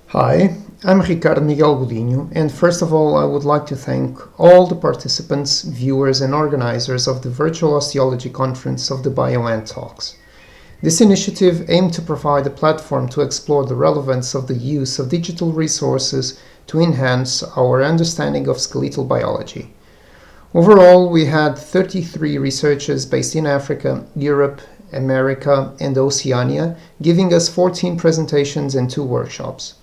Hi, I'm Ricardo Godinho, and first of all I would like to thank all the participants, viewers and organizers of the virtual osteology conference of the BioAnt Talks. This initiative aimed to provide a platform to explore the relevance of the use of digital resources to enhance our understanding of skeletal biology. Overall, we had 33 researchers based in Africa, Europe, America and Oceania, giving us 14 presentations and 2 workshops.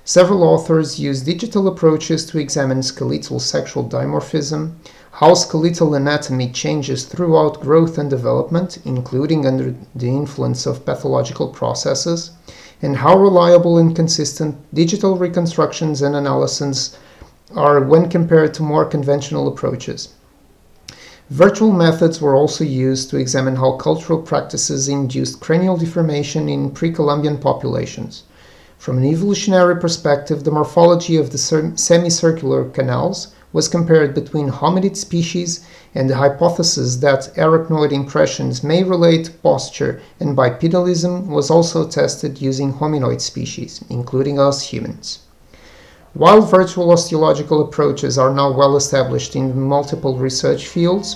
Several authors use digital approaches to examine skeletal sexual dimorphism, how skeletal anatomy changes throughout growth and development, including under the influence of pathological processes, and how reliable and consistent digital reconstructions and analyses are when compared to more conventional approaches. Virtual methods were also used to examine how cultural practices induced cranial deformation in pre-Columbian populations. From an evolutionary perspective, the morphology of the semicircular canals was compared between hominid species, and the hypothesis that arachnoid impressions may relate posture and bipedalism was also tested using hominoid species, including us humans. While virtual osteological approaches are now well established in multiple research fields,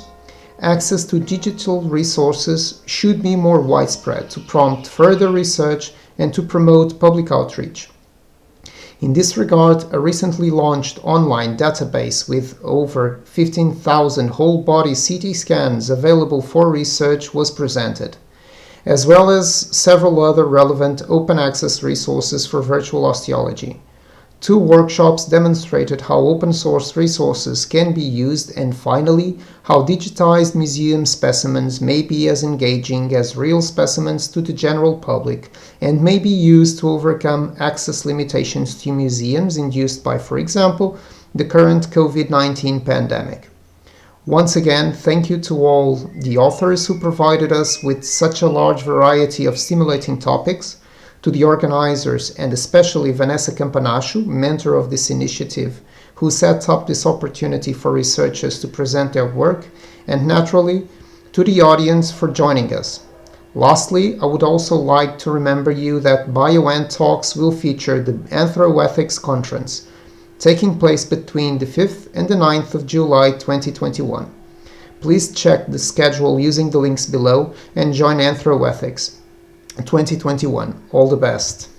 access to digital resources should be more widespread to prompt further research and to promote public outreach. In this regard, a recently launched online database with over 15,000 whole-body CT scans available for research was presented, as well as several other relevant open-access resources for virtual osteology. 2 workshops demonstrated how open-source resources can be used, and finally, how digitized museum specimens may be as engaging as real specimens to the general public and may be used to overcome access limitations to museums induced by, for example, the current COVID-19 pandemic. Once again, thank you to all the authors who provided us with such a large variety of stimulating topics, to the organizers and especially Vanessa Campanacho, mentor of this initiative, who set up this opportunity for researchers to present their work, and naturally, to the audience for joining us. Lastly, I would also like to remember you that BioAnt Talks will feature the Anthroethics Conference, taking place between the 5th and the 9th of July 2021. Please check the schedule using the links below and join Anthroethics 2021. All the best.